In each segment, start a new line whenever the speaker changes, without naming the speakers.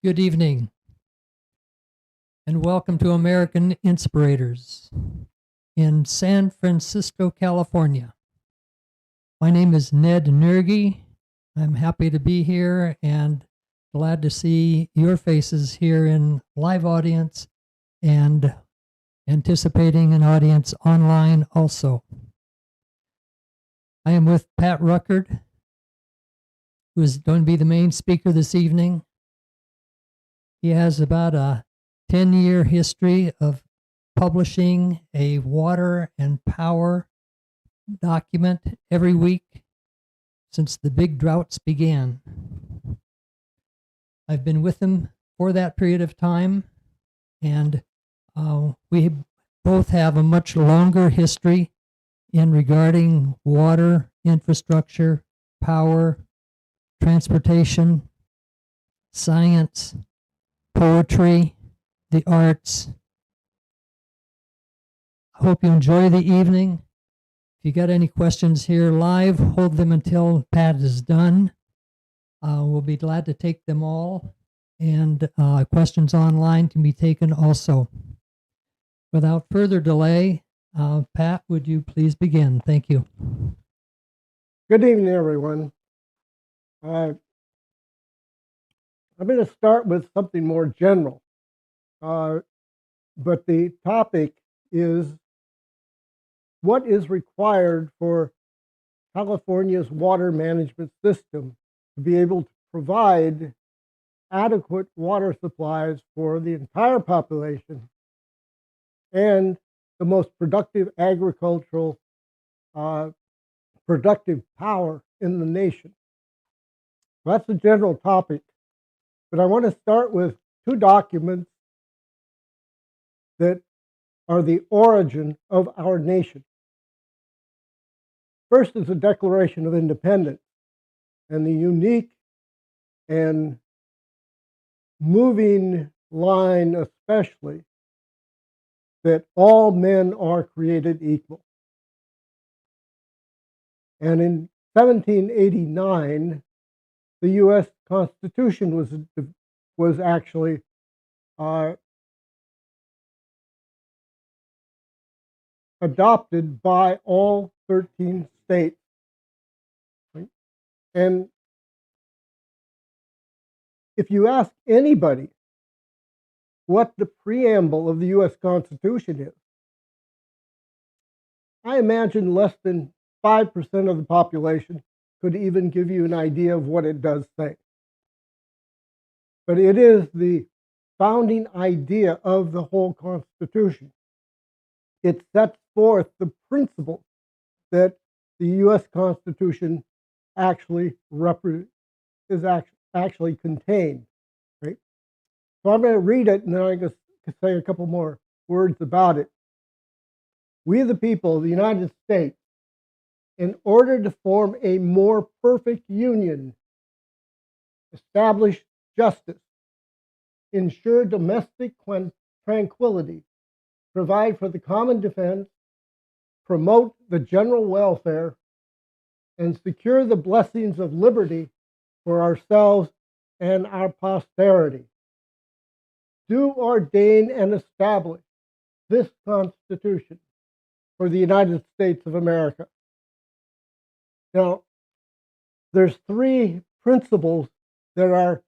Good evening, and welcome to American Inspirators in San Francisco, California. My name is Ned Nergi. I'm happy to be here and glad to see your faces here in live audience and anticipating an audience online also. I am with Pat Ruckert, who is going to be the main speaker this evening. He has about a 10-year history of publishing a water and power document every week since the big droughts began. I've been with him for that period of time, and we both have a much longer history in regarding water, infrastructure, power, transportation, science, poetry, the arts. I hope you enjoy the evening. If you got any questions here live, hold them until Pat is done. We'll be glad to take them all, and questions online can be taken also. Without further delay, Pat, would you please begin? Thank you.
Good evening, everyone. I'm going to start with something more general, but the topic is what is required for California's water management system to be able to provide adequate water supplies for the entire population and the most productive agricultural productive power in the nation. That's the general topic. But I want to start with two documents that are the origin of our nation. First is the Declaration of Independence and the unique and moving line, especially, that all men are created equal. And in 1789, the U.S. Constitution was actually adopted by all 13 states. And if you ask anybody what the preamble of the U.S. Constitution is, I imagine less than 5% of the population could even give you an idea of what it does say. But it is the founding idea of the whole Constitution. It sets forth the principles that the U.S. Constitution actually actually contained. Right? So I'm going to read it, and then I'm going to say a couple more words about it. We, the people of the United States, in order to form a more perfect union, establish justice, ensure domestic tranquility, provide for the common defense, promote the general welfare, and secure the blessings of liberty for ourselves and our posterity. Do ordain and establish this Constitution for the United States of America. Now, there's three principles that are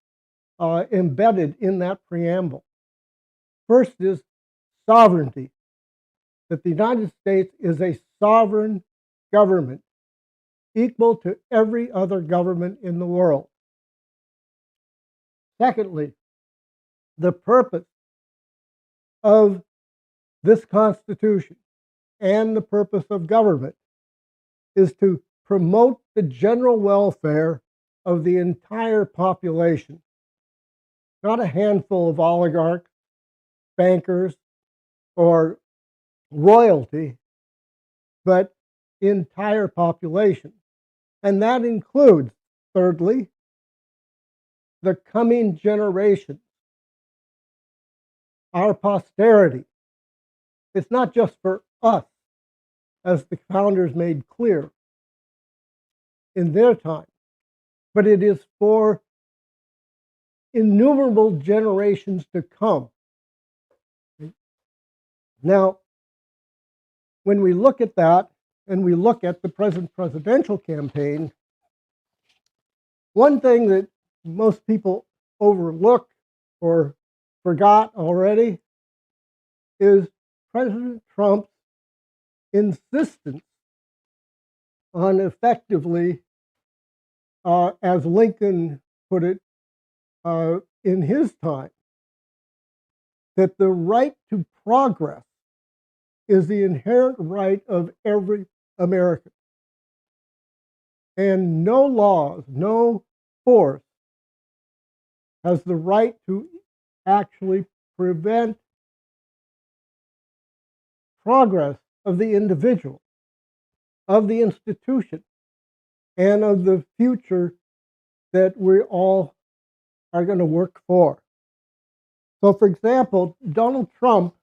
embedded in that preamble. First is sovereignty, that the United States is a sovereign government equal to every other government in the world. Secondly, the purpose of this Constitution and the purpose of government is to promote the general welfare of the entire population, not a handful of oligarchs, bankers, or royalty, but entire population. And that includes, thirdly, the coming generation, our posterity. It's not just for us, as the founders made clear in their time, but it is for innumerable generations to come. Now, when we look at that, and we look at the present presidential campaign, one thing that most people overlook or forgot already is President Trump's insistence on effectively, as Lincoln put it in his time, that the right to progress is the inherent right of every American. And no laws, no force has the right to actually prevent progress of the individual, of the institution, and of the future that we all are going to work for. So, for example, Donald Trump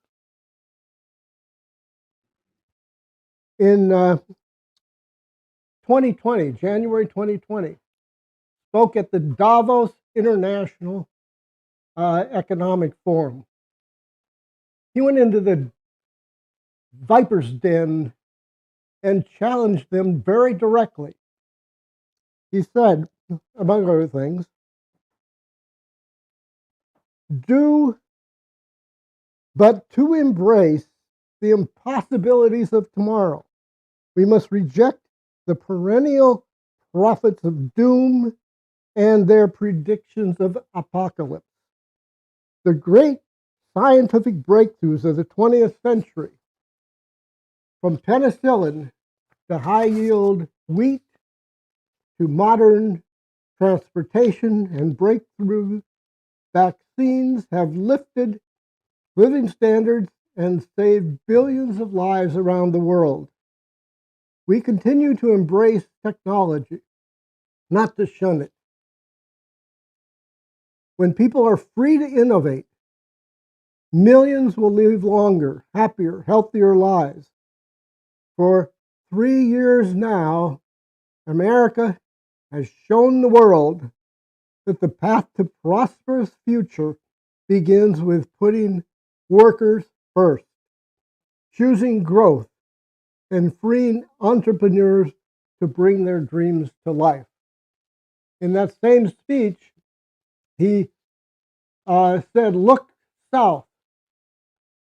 in 2020, January 2020, spoke at the Davos International Economic Forum. He went into the viper's den and challenged them very directly. He said, among other things, but to embrace the impossibilities of tomorrow, we must reject the perennial prophets of doom and their predictions of apocalypse. The great scientific breakthroughs of the 20th century, from penicillin to high-yield wheat to modern transportation and breakthrough vaccines, have lifted living standards and saved billions of lives around the world. We continue to embrace technology, not to shun it. When people are free to innovate, millions will live longer, happier, healthier lives. For 3 years now, America has shown the world that the path to prosperous future begins with putting workers first, choosing growth, and freeing entrepreneurs to bring their dreams to life. In that same speech, he said, look south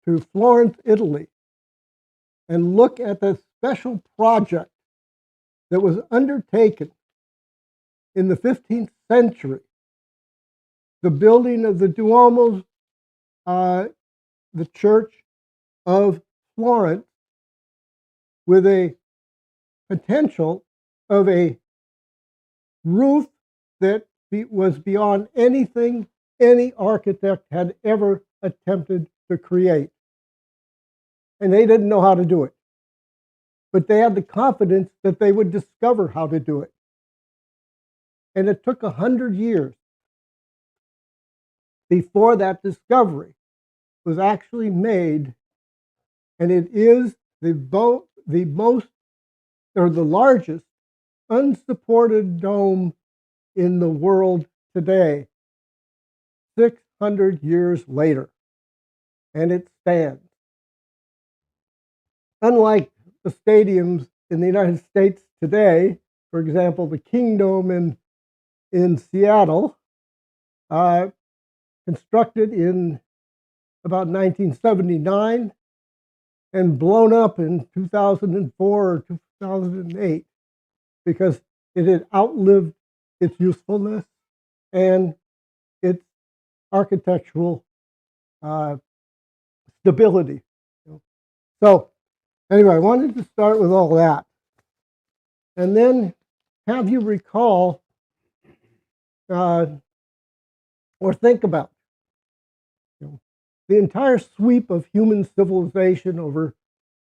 to Florence, Italy, and look at the special project that was undertaken in the 15th century, the building of the Duomo, the Church of Florence, with a potential of a roof that was beyond anything any architect had ever attempted to create. And they didn't know how to do it. But they had the confidence that they would discover how to do it. And it took 100 years before that discovery was actually made. And it is the largest unsupported dome in the world today, 600 years later. And it stands. Unlike the stadiums in the United States today, for example, the Kingdome in Seattle, constructed in about 1979 and blown up in 2004 or 2008 because it had outlived its usefulness and its architectural stability. So anyway, I wanted to start with all that and then have you recall or think about the entire sweep of human civilization over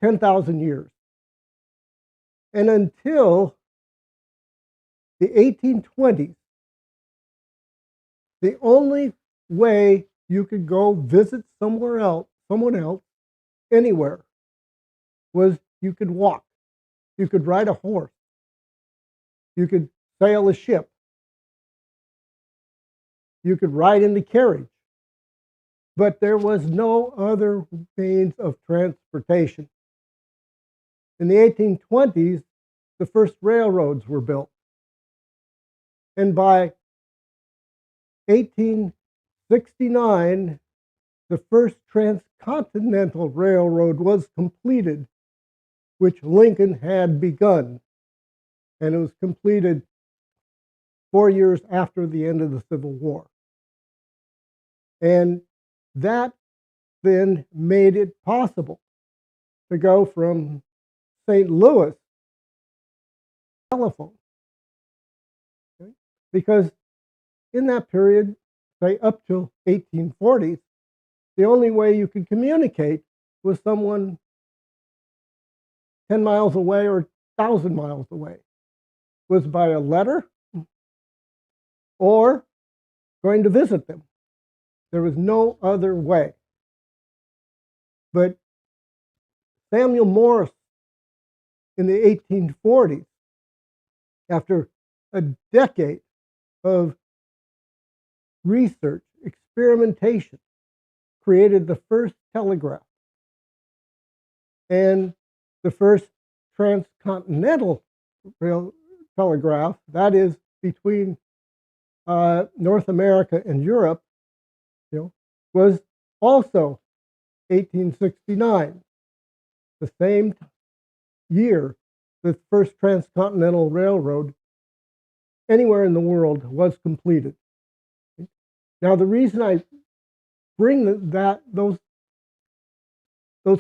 10,000 years. And until the 1820s, the only way you could go visit someone else, anywhere, was you could walk. You could ride a horse. You could sail a ship. you could ride in the carriage. But there was no other means of transportation. In the 1820s, the first railroads were built. And by 1869, the first transcontinental railroad was completed, which Lincoln had begun. And it was completed 4 years after the end of the Civil War. And that then made it possible to go from St. Louis to telephone. Okay? Because in that period, say up till 1840s, the only way you could communicate with someone 10 miles away or 1,000 miles away was by a letter or going to visit them. There was no other way. But Samuel Morse in the 1840s, after a decade of research, experimentation, created the first telegraph and the first transcontinental telegraph, that is between North America and Europe, was also 1869. The same year, the first transcontinental railroad anywhere in the world was completed. Now, the reason I bring those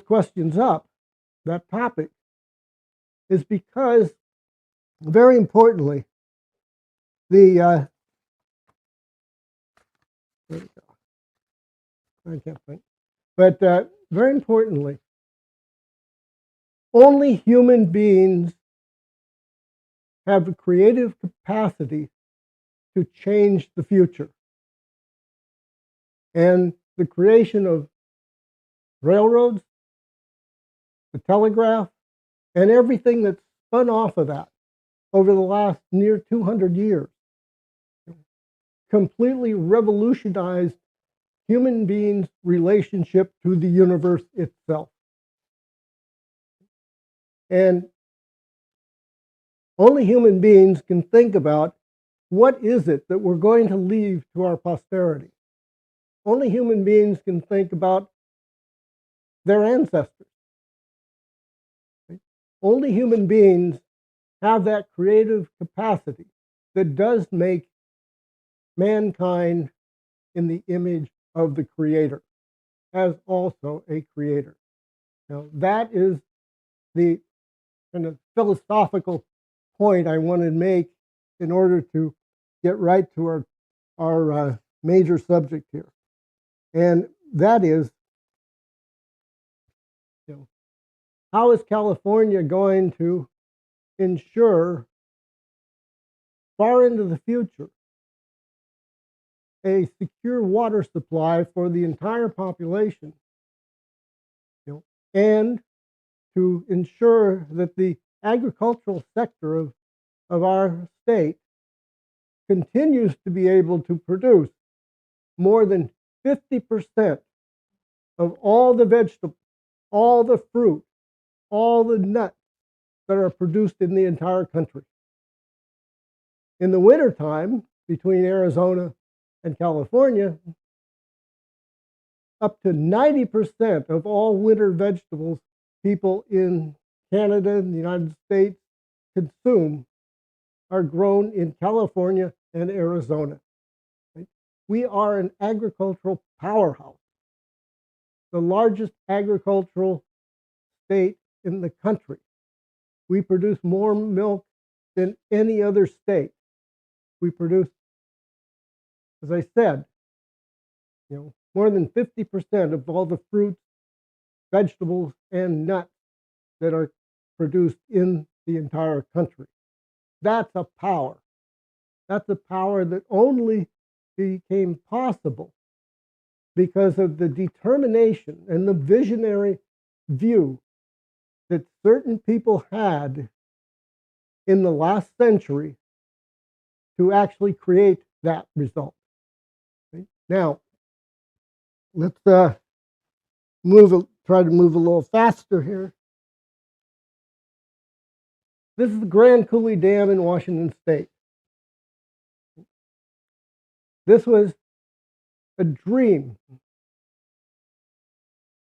questions up, that topic, is because, very importantly, there we go. I can't think. But very importantly, only human beings have the creative capacity to change the future. And the creation of railroads, the telegraph, and everything that's spun off of that over the last near 200 years completely revolutionized human beings' relationship to the universe itself. And only human beings can think about what is it that we're going to leave to our posterity. Only human beings can think about their ancestors. Only human beings have that creative capacity that does make mankind in the image of the Creator, as also a creator. Now, that is the kind of philosophical point I want to make in order to get right to our major subject here. And that is, how is California going to ensure far into the future a secure water supply for the entire population, and to ensure that the agricultural sector of our state continues to be able to produce more than 50% of all the vegetables, all the fruit, all the nuts that are produced in the entire country. In the wintertime, between Arizona and California, up to 90% of all winter vegetables people in Canada and the United States consume are grown in California and Arizona. Right? We are an agricultural powerhouse, the largest agricultural state in the country. We produce more milk than any other state. We produce, as I said, more than 50% of all the fruits, vegetables, and nuts that are produced in the entire country. That's a power. That's a power that only became possible because of the determination and the visionary view that certain people had in the last century to actually create that result. Now, let's try to move a little faster here. This is the Grand Coulee Dam in Washington State. This was a dream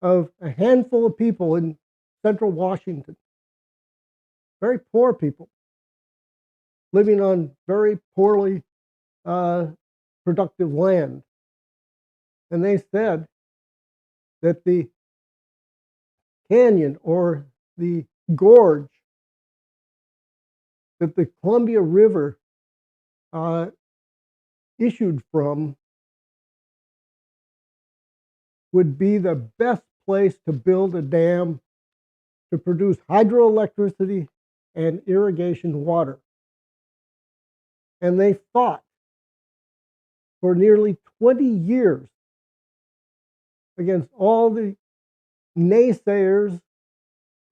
of a handful of people in central Washington, very poor people, living on very poorly productive land. And they said that the canyon or the gorge that the Columbia River issued from would be the best place to build a dam to produce hydroelectricity and irrigation water. And they fought for nearly 20 years against all the naysayers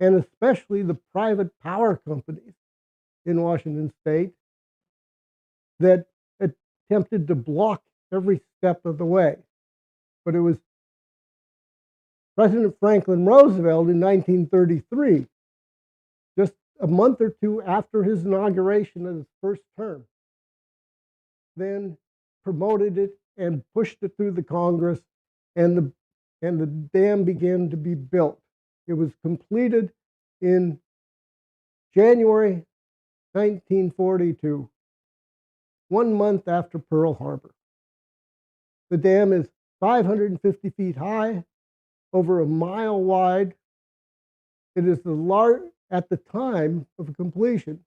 and especially the private power companies in Washington State that attempted to block every step of the way. But it was President Franklin Roosevelt in 1933, just a month or two after his inauguration of his first term, then promoted it and pushed it through the Congress, and the dam began to be built. It was completed in January 1942, 1 month after Pearl Harbor. The dam is 550 feet high, over a mile wide. It is at the time of completion,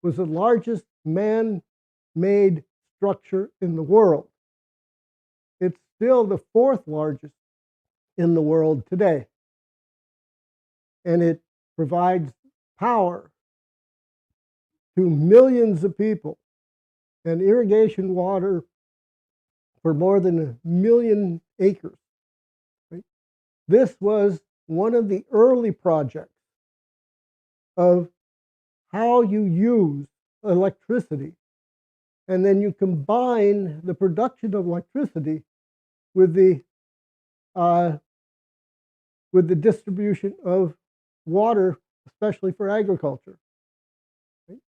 was the largest man-made structure in the world. It's still the fourth largest in the world today. And it provides power to millions of people and irrigation water for more than 1 million acres. Right? This was one of the early projects of how you use electricity, and then you combine the production of electricity with the distribution of water, especially for agriculture.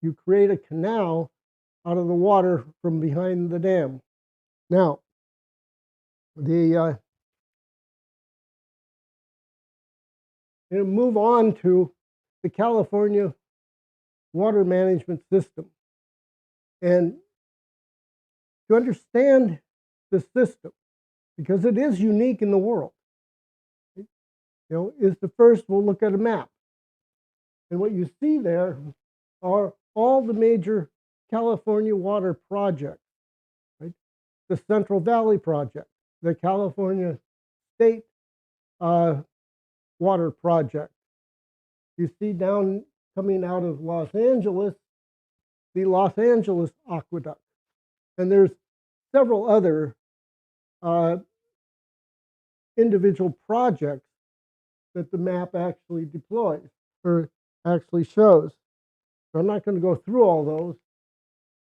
You create a canal out of the water from behind the dam. Now, move on to the California water management system. And to understand the system, because it is unique in the world, is the first we'll look at a map. And what you see there are all the major California water projects, right? The Central Valley Project, the California State Water Project. You see down coming out of Los Angeles, the Los Angeles Aqueduct. And there's several other individual projects that the map actually deploys or actually shows. So I'm not going to go through all those,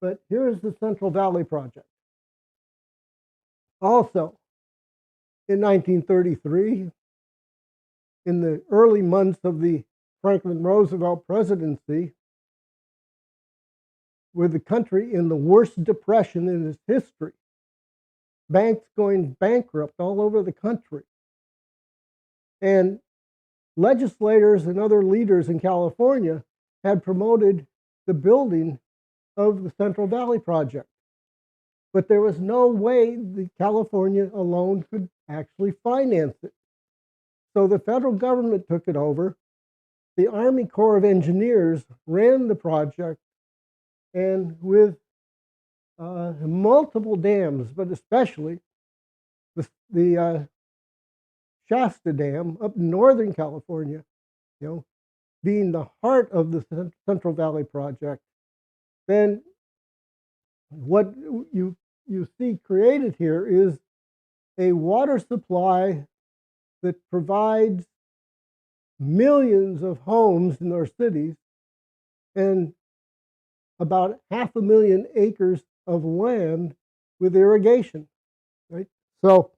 but here's the Central Valley Project. Also, in 1933, in the early months of the Franklin Roosevelt presidency, with the country in the worst depression in its history, banks going bankrupt all over the country, and legislators and other leaders in California had promoted the building of the Central Valley Project. But there was no way the California alone could actually finance it. So the federal government took it over. The Army Corps of Engineers ran the project, and with multiple dams, but especially the Shasta Dam up in Northern California, being the heart of the Central Valley Project, then what you see created here is a water supply that provides millions of homes in our cities and about 500,000 acres of land with irrigation, right? So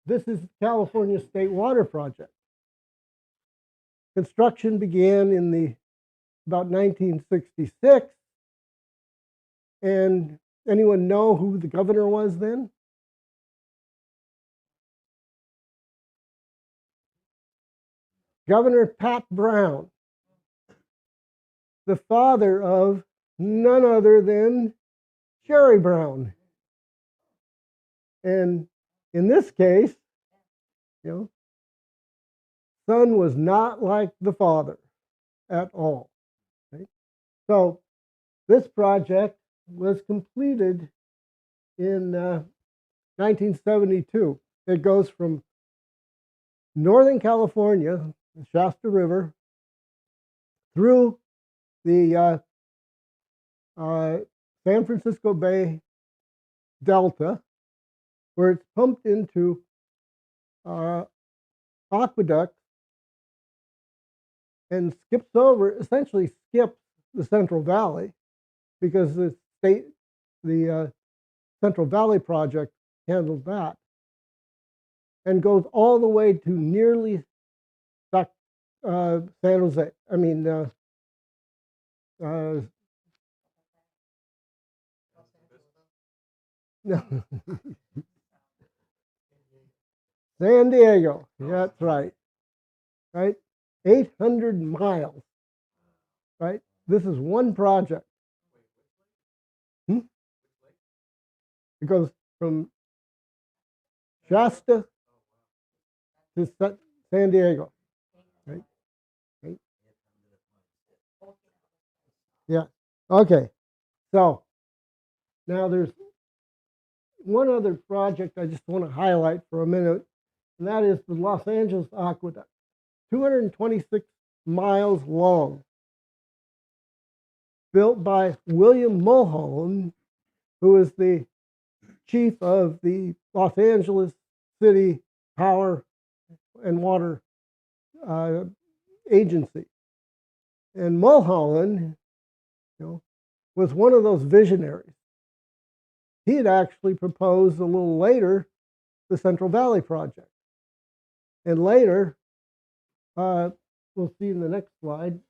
this is California State Water Project. Construction began in about 1966. And anyone know who the governor was then? Governor Pat Brown, the father of none other than Jerry Brown. And in this case, son was not like the father at all. Right? So this project was completed in 1972. It goes from Northern California, the Shasta River, through the San Francisco Bay Delta, where it's pumped into aqueducts and essentially skips the Central Valley, because the Central Valley Project handled that, and goes all the way to nearly San Jose. No. San Diego. That's right. Right? 800 miles. Right? This is one project. It goes from Shasta to San Diego. Right? Right? Yeah. Okay. So now there's one other project I just want to highlight for a minute, and that is the Los Angeles Aqueduct, 226 miles long, built by William Mulholland, who is the chief of the Los Angeles City Power and Water Agency. And Mulholland, was one of those visionaries. He had actually proposed a little later the Central Valley Project. And later, we'll see in the next slide,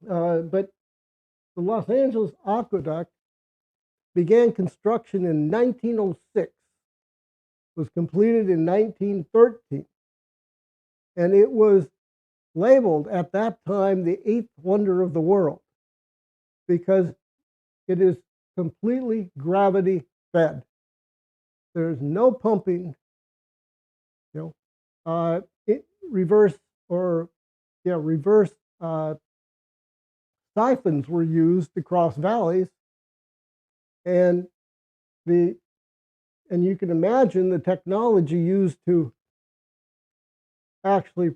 but the Los Angeles Aqueduct began construction in 1906, was completed in 1913, and it was labeled at that time the eighth wonder of the world, because it is completely gravity fed. There's no pumping. Reverse siphons were used to cross valleys, and you can imagine the technology used to actually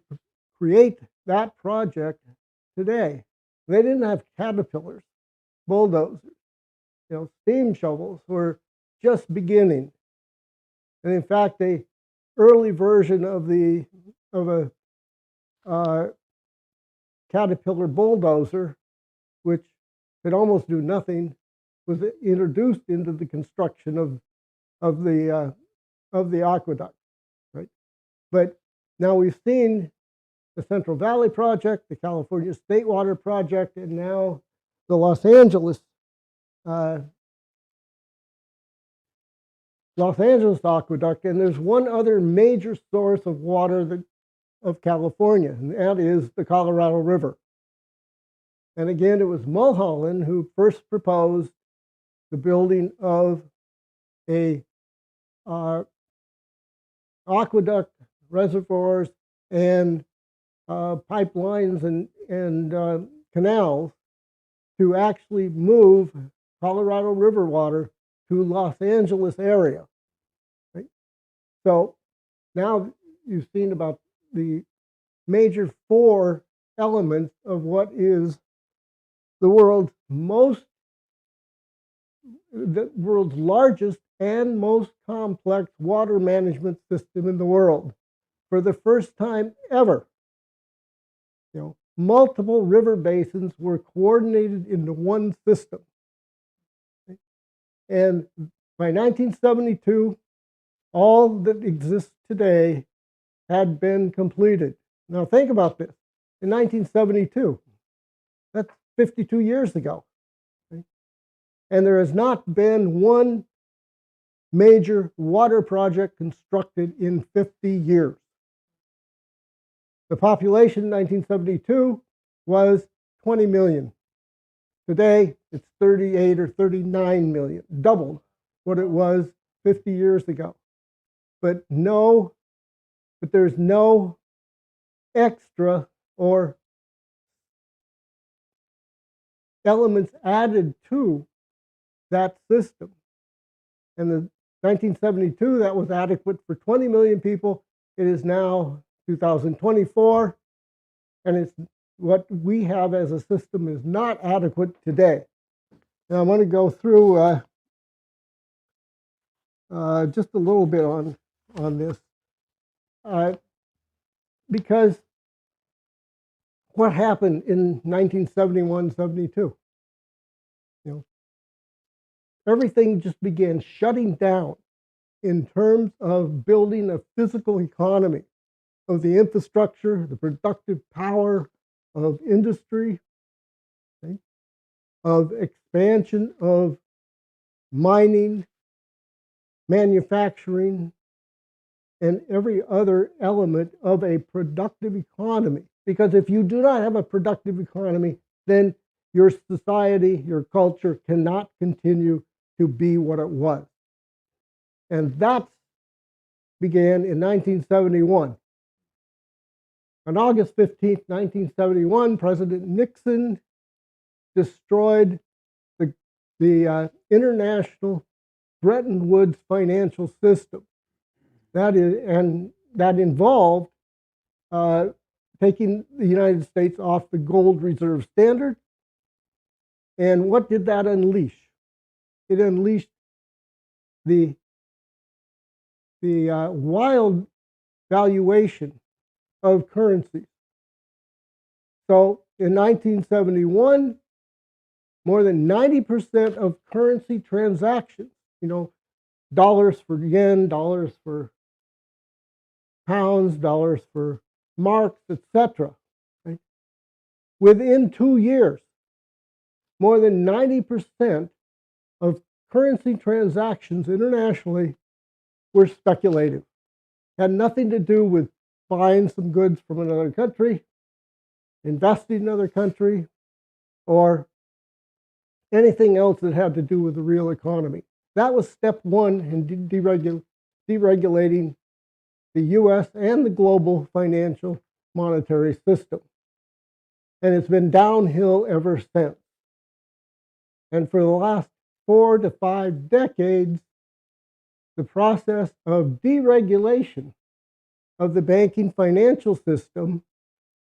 create that project today. They didn't have caterpillars, bulldozers. Steam shovels were just beginning. And in fact, a early version of a Caterpillar bulldozer, which could almost do nothing, was introduced into the construction of the aqueduct, right? But now we've seen the Central Valley Project, the California State Water Project, and now the Los Angeles Aqueduct. And there's one other major source of water of California, and that is the Colorado River. And again, it was Mulholland who first proposed the building of a aqueduct, reservoirs, and pipelines and canals to actually move Colorado River water to Los Angeles area. Right? So now you've seen about the major four elements of what is the world's largest and most complex water management system in the world. For the first time ever, multiple river basins were coordinated into one system. And By 1972, all that exists today had been completed. Now think about this. In 1972, that's 52 years ago. Right? And there has not been one major water project constructed in 50 years. The population in 1972 was 20 million. Today, it's 38 or 39 million, doubled what it was 50 years ago. But there's no extra or elements added to that system. And the 1972, that was adequate for 20 million people. It is now 2024, and it's what we have as a system is not adequate today. Now I want to go through just a little bit on this, because what happened in 1971-72? Everything just began shutting down in terms of building a physical economy, of the infrastructure, the productive power of industry, okay, of expansion of mining, manufacturing, and every other element of a productive economy. Because if you do not have a productive economy, then your society, your culture cannot continue to be what it was. And that began in 1971. On August 15th, 1971, President Nixon destroyed the international Bretton Woods financial system. That involved taking the United States off the gold reserve standard. And what did that unleash? It unleashed the wild valuation of currencies. So in 1971, more than 90% of currency transactions, dollars for yen, dollars for pounds, dollars for marks, etc. Right? Within 2 years, more than 90% of currency transactions internationally were speculative. Had nothing to do with buying some goods from another country, investing in another country, or anything else that had to do with the real economy. That was step one in deregulating the US and the global financial monetary system. And it's been downhill ever since. And for the last 4 to 5 decades, the process of deregulation of the banking financial system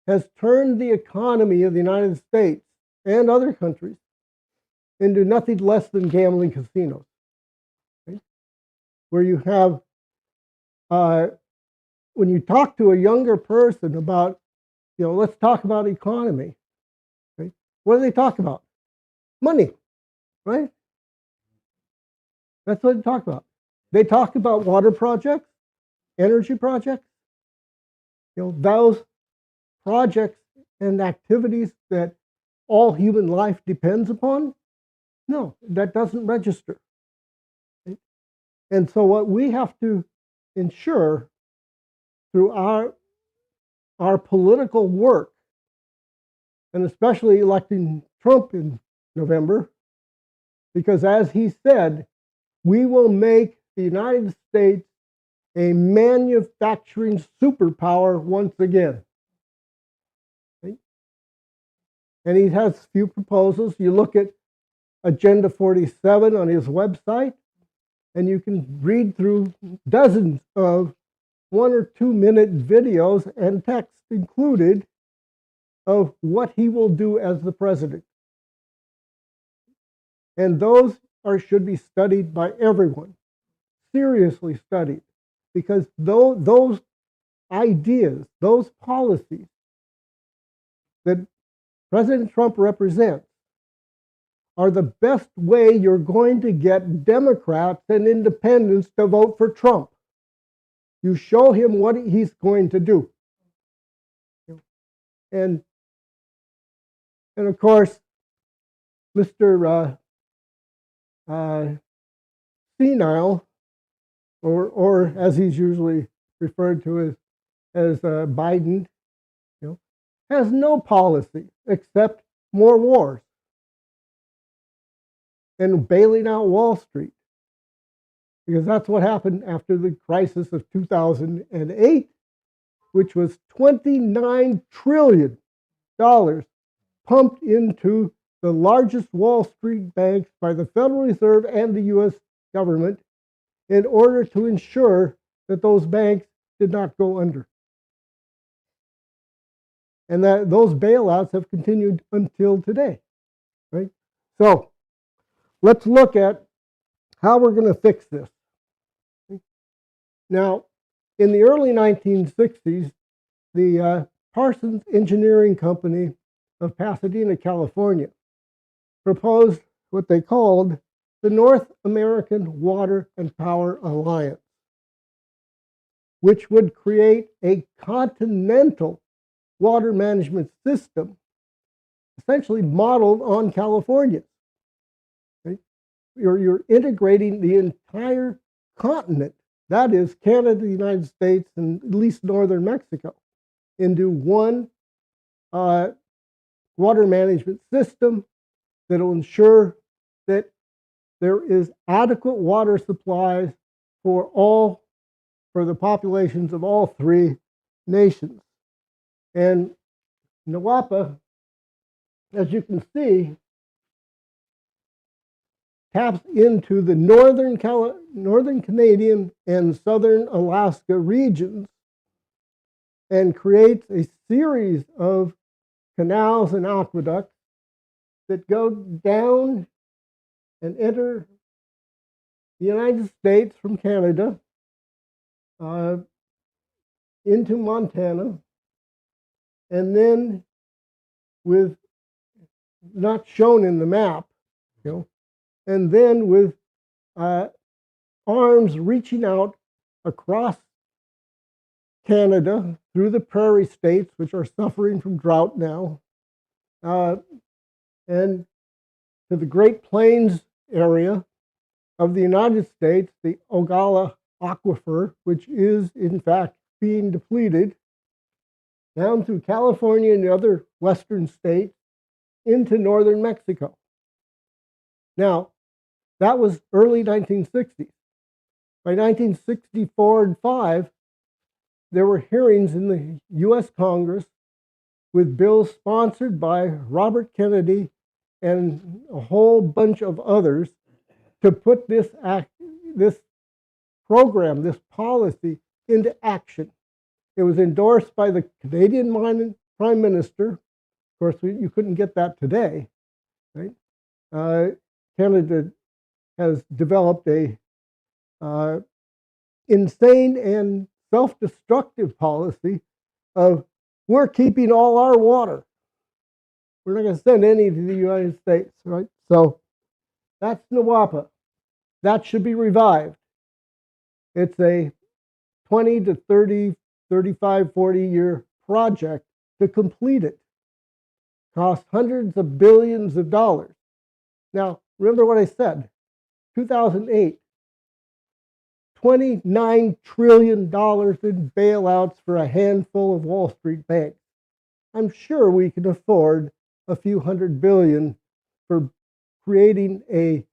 has turned the economy of the United States and other countries into nothing less than gambling casinos, right? Where you have, when you talk to a younger person about, let's talk about economy, right? What do they talk about? Money, right? That's what they talk about. They talk about water projects, energy projects, those projects and activities that all human life depends upon. No, that doesn't register. Right? And so what we have to ensure through our political work, and especially electing Trump in November, because as he said, we will make the United States a manufacturing superpower once again. Right? And he has a few proposals. You look at Agenda 47 on his website, and you can read through dozens of 1 or 2 minute videos and text included of what he will do as the president. And those should be studied by everyone, seriously studied, because those ideas, those policies that President Trump represents are the best way you're going to get Democrats and independents to vote for Trump. You show him what he's going to do. And of course, Mr. Senile, or as he's usually referred to as Biden, has no policy except more wars and bailing out Wall Street. Because that's what happened after the crisis of 2008, which was $29 trillion pumped into the largest Wall Street banks by the Federal Reserve and the U.S. government in order to ensure that those banks did not go under. And that those bailouts have continued until today, right? So let's look at how we're going to fix this. Now, in the early 1960s, the Parsons Engineering Company of Pasadena, California, proposed what they called the North American Water and Power Alliance, which would create a continental water management system, essentially modeled on California. Right? You're integrating the entire continent, that is Canada, the United States, and at least northern Mexico, into one water management system that will ensure that there is adequate water supplies for the populations of all three nations. And NAWAPA, as you can see, taps into the northern Canadian and southern Alaska regions and creates a series of canals and aqueducts that go down and enter the United States from Canada into Montana, and then with, not shown in the map, and then with arms reaching out across Canada through the prairie states, which are suffering from drought now, and to the Great Plains area of the United States, the Ogallala Aquifer, which is in fact being depleted, down through California and the other western states into northern Mexico. Now, that was early 1960s. By 1964 and 5, there were hearings in the U.S. Congress with bills sponsored by Robert Kennedy and a whole bunch of others to put this program, this policy, into action. It was endorsed by the Canadian Prime Minister. Of course, you couldn't get that today, right? Canada has developed a insane and self-destructive policy of we're keeping all our water. We're not going to send any to the United States, right? So that's NAWAPA. That should be revived. It's a 20 to 30, 35, 40-year project to complete it. Costs hundreds of billions of dollars. Now, remember what I said, 2008, $29 trillion in bailouts for a handful of Wall Street banks. I'm sure we can afford a few $100 billion for creating a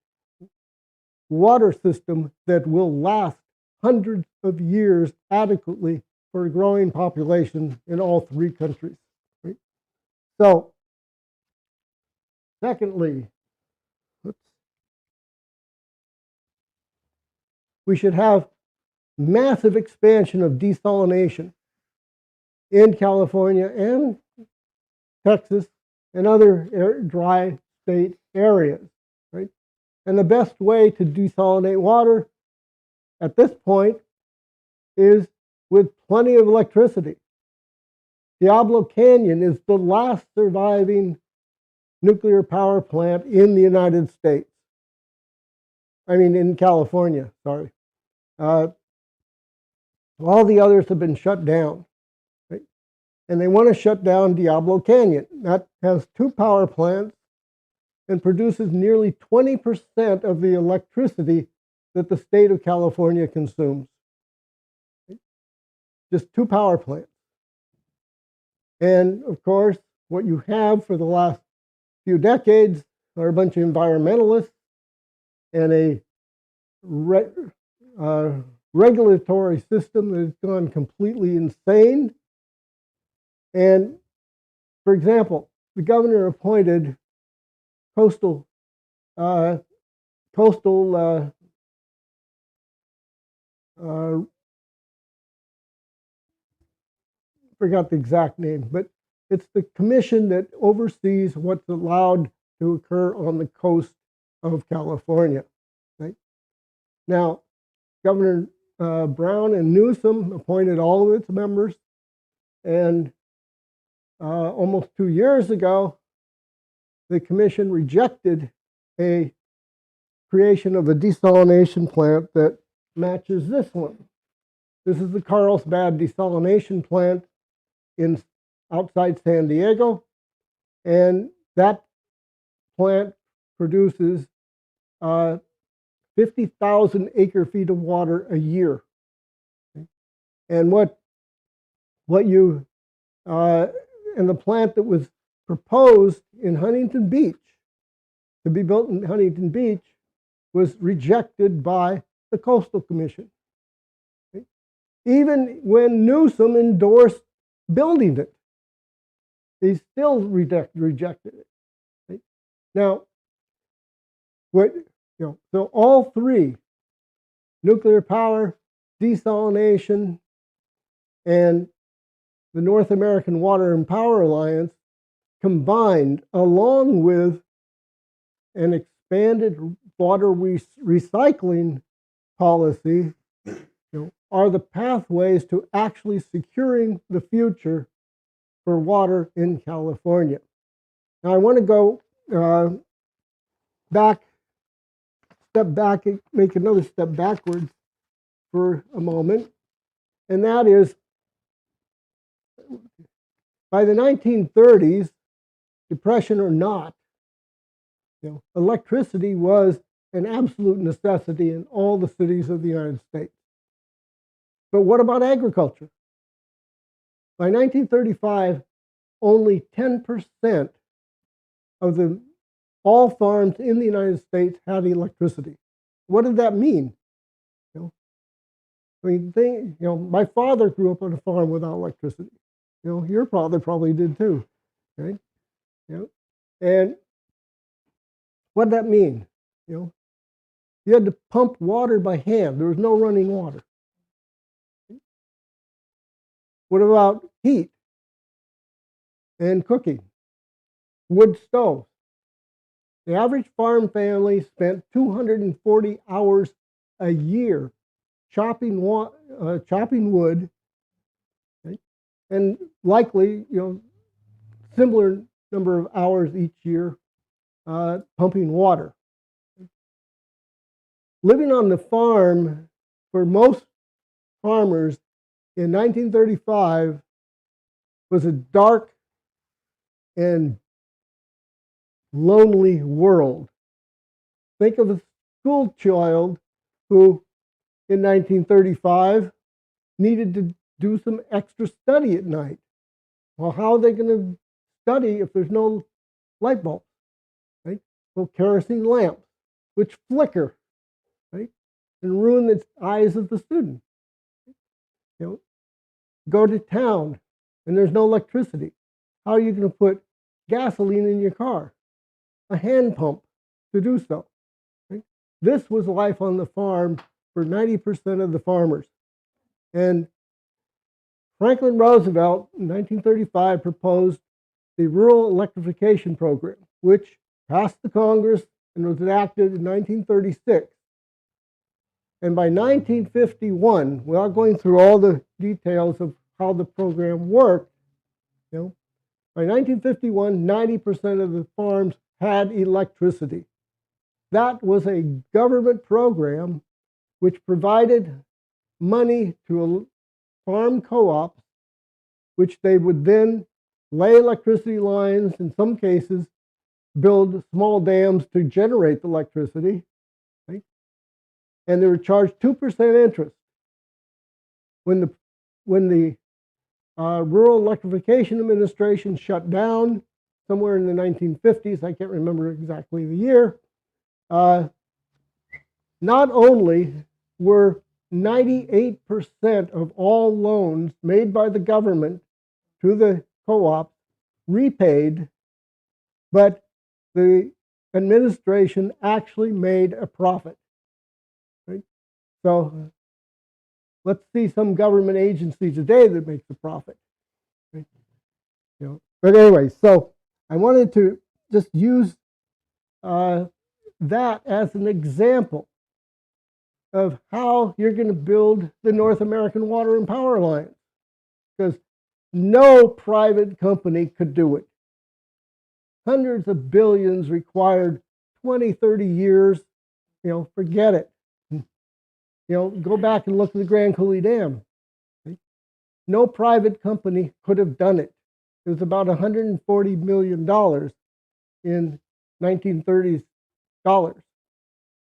water system that will last hundreds of years adequately for a growing population in all three countries. Right? So, secondly, we should have massive expansion of desalination in California and Texas and other dry state areas, right? And the best way to desalinate water at this point is with plenty of electricity. Diablo Canyon is the last surviving nuclear power plant in the United States. I mean, in California, sorry. All the others have been shut down. Right? And they want to shut down Diablo Canyon. That has 2 power plants and produces nearly 20% of the electricity that the state of California consumes. Just 2 power plants. And of course, what you have for the last few decades are a bunch of environmentalists and a regulatory system that has gone completely insane. And for example, the governor appointed forgot the exact name, but it's the commission that oversees what's allowed to occur on the coast of California. Right? Now, Governor Brown and Newsom appointed all of its members, and almost 2 years ago, the commission rejected a creation of a desalination plant that matches this one. This is the Carlsbad Desalination Plant outside San Diego, and that plant produces 50,000 acre-feet of water a year. And and the plant that was proposed in Huntington Beach, to be built in Huntington Beach, was rejected by the Coastal Commission. Even when Newsom endorsed building it, they still rejected it. Right? Now, so all 3, nuclear power, desalination, and the North American Water and Power Alliance, combined along with an expanded water recycling policy, are the pathways to actually securing the future for water in California. Now I want to go step back and make another step backwards for a moment, and that is, by the 1930s, depression or not, electricity was an absolute necessity in all the cities of the United States. But what about agriculture? By 1935, only 10% of all farms in the United States had electricity. What did that mean? My father grew up on a farm without electricity. Your father probably did too, right? And what did that mean? You had to pump water by hand. There was no running water. What about heat and cooking? Wood stoves. The average farm family spent 240 hours a year chopping wood, right? And likely, similar number of hours each year pumping water. Living on the farm for most farmers in 1935 was a dark and lonely world. Think of a school child who, in 1935, needed to do some extra study at night. Well, how are they going to study if there's no light bulbs? Right? Well, kerosene lamps, which flicker, right, and ruin the eyes of the student. Go to town and there's no electricity. How are you going to put gasoline in your car? A hand pump to do so. Right? This was life on the farm for 90% of the farmers. And Franklin Roosevelt in 1935 proposed the Rural Electrification Program, which passed the Congress and was enacted in 1936. And by 1951, without going through all the details of how the program worked, By 1951, 90% of the farms had electricity. That was a government program which provided money to farm co-ops, which they would then lay electricity lines, in some cases, build small dams to generate the electricity, right? And they were charged 2% interest. When the Rural Electrification Administration shut down somewhere in the 1950s, I can't remember exactly the year, not only were 98% of all loans made by the government to the co-op repaid, but the administration actually made a profit. Right? So let's see some government agency today that makes a profit. Right? But anyway, so I wanted to just use that as an example of how you're going to build the North American Water and Power Alliance, because no private company could do it. Hundreds of billions required, 20, 30 years, forget it. Go back and look at the Grand Coulee Dam. Right? No private company could have done it. It was about $140 million in 1930s dollars.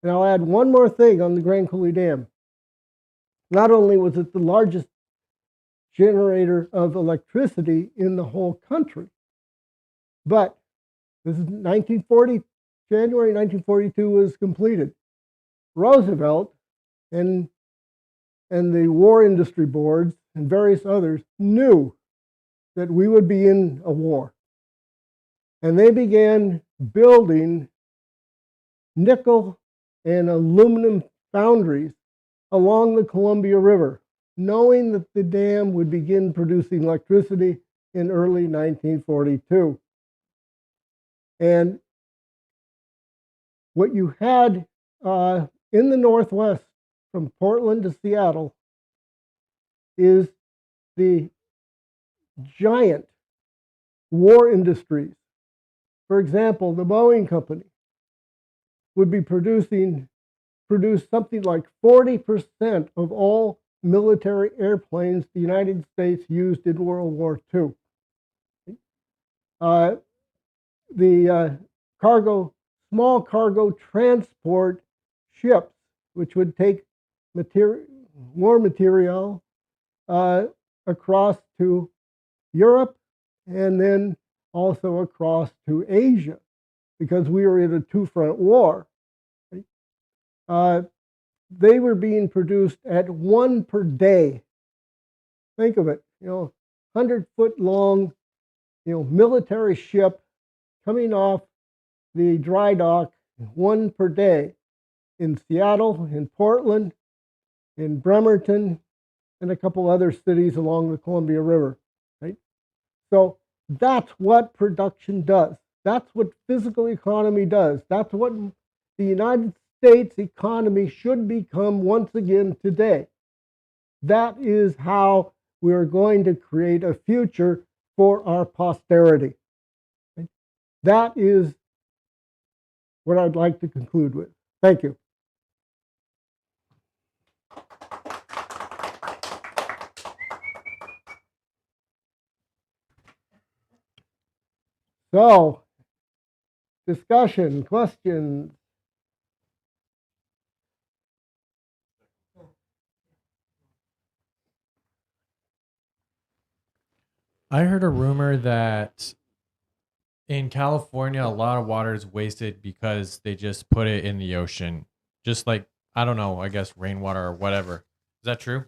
And I'll add one more thing on the Grand Coulee Dam. Not only was it the largest generator of electricity in the whole country, but this is 1940, January 1942 was completed. Roosevelt and the war industry boards and various others knew that we would be in a war. And they began building nickel and aluminum foundries along the Columbia River, knowing that the dam would begin producing electricity in early 1942. And what you had in the Northwest from Portland to Seattle is the giant war industries. For example, the Boeing Company would be produce something like 40% of all military airplanes the United States used in World War II. The small cargo transport ships, which would take war material across to Europe and then also across to Asia, because we were in a two-front war. They were being produced at one per day. Think of it, 100-foot long, military ship coming off the dry dock, one per day, in Seattle, in Portland, in Bremerton, and a couple other cities along the Columbia River. Right? So that's what production does. That's what physical economy does. That's what the United States economy should become once again today. That is how we're going to create a future for our posterity. That is what I'd like to conclude with. Thank you. So, discussion, questions?
I heard a rumor that in California, a lot of water is wasted because they just put it in the ocean. Just like, I don't know, I guess rainwater or whatever. Is that true?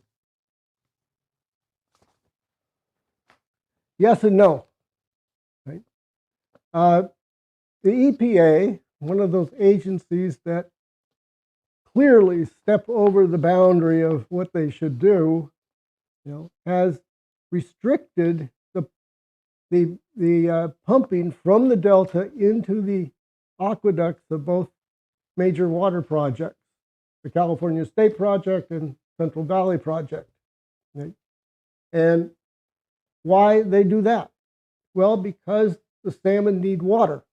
Yes and no. Right? The EPA, one of those agencies that clearly step over the boundary of what they should do, has restricted the pumping from the delta into the aqueducts of both major water projects, the California State Project and Central Valley Project. Right? And why they do that? Well, because the salmon need water.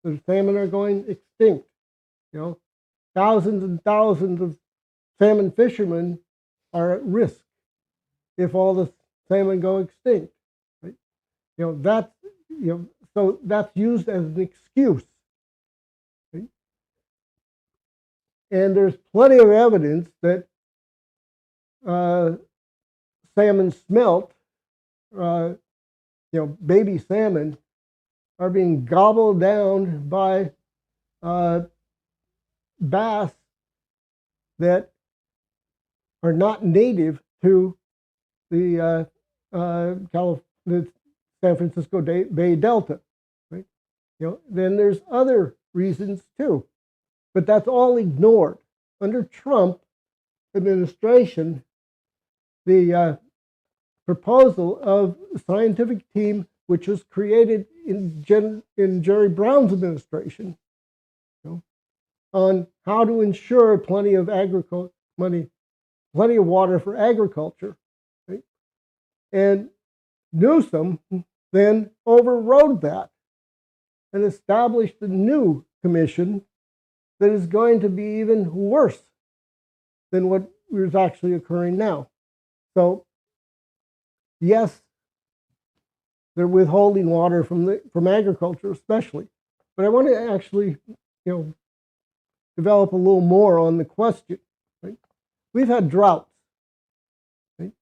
The salmon are going extinct. Thousands and thousands of salmon fishermen are at risk if all the salmon go extinct. Right? So that's used as an excuse. Right? And there's plenty of evidence that salmon smelt, baby salmon, are being gobbled down by bass that are not native to the San Francisco Bay Delta. Right? Then there's other reasons too, but that's all ignored. Under Trump administration, the proposal of the scientific team, which was created in Jerry Brown's administration, on how to ensure plenty of water for agriculture, right? And Newsom then overrode that and established a new commission that is going to be even worse than what is actually occurring now. So, yes, they're withholding water from agriculture, especially. But I want to actually, develop a little more on the question. Right? We've had droughts. Right?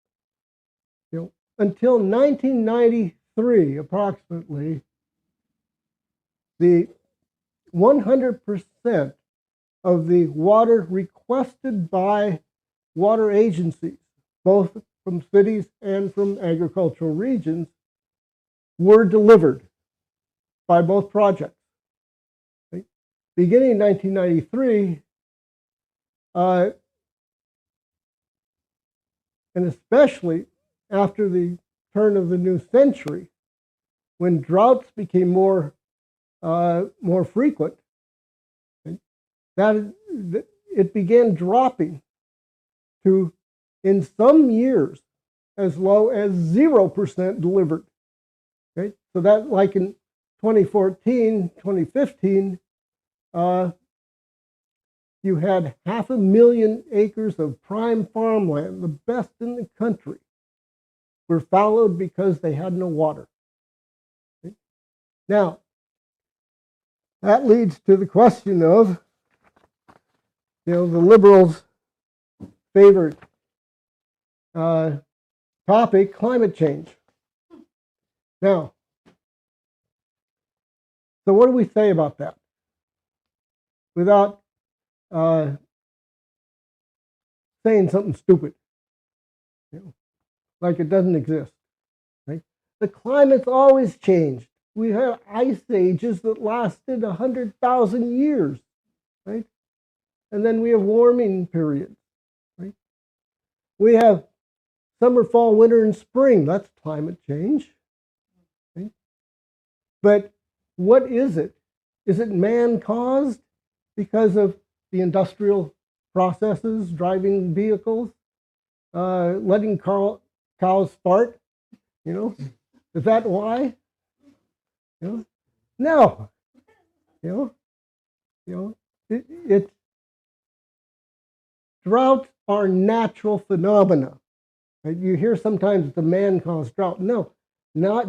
Until 1993, approximately, the 100% of the water requested by water agencies, both from cities and from agricultural regions, were delivered by both projects. Right? Beginning in 1993, and especially after the turn of the new century, when droughts became more frequent, right, that it began dropping to, in some years, as low as 0% delivered. Okay? So that, like in 2014, 2015, you had 500,000 acres of prime farmland, the best in the country, were fallowed because they had no water. Okay? Now, that leads to the question of, the liberals' favorite topic, climate change. Now, so what do we say about that? Without saying something stupid, like it doesn't exist. Right? The climate's always changed. We have ice ages that lasted 100,000 years, right? And then we have warming periods, right? We have summer, fall, winter, and spring. That's climate change. Right? But what is it? Is it man-caused because of the industrial processes, driving vehicles, letting cows fart? Is that why? No. Droughts are natural phenomena. Right? You hear sometimes it's a man-caused drought. No,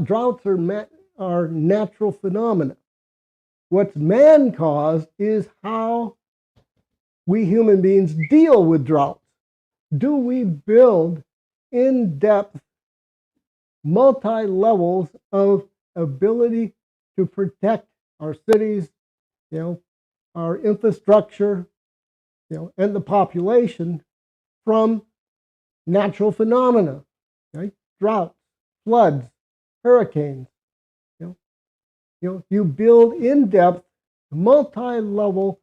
droughts are natural phenomena. What's man-caused is how we human beings deal with droughts. Do we build in-depth, multi-levels of ability to protect our cities, our infrastructure, and the population from natural phenomena, right? Droughts, floods, hurricanes. You build in-depth, multi-level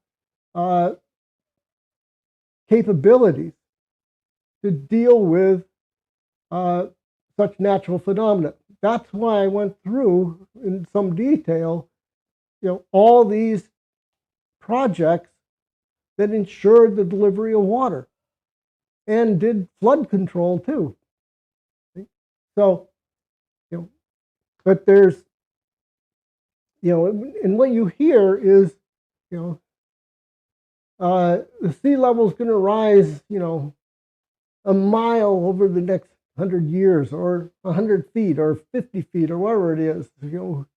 capabilities to deal with such natural phenomena. That's why I went through in some detail, all these projects that ensured the delivery of water and did flood control too. So, but there's and what you hear is, the sea level is going to rise, a mile over the next 100 years, or 100 feet, or 50 feet, or whatever it is.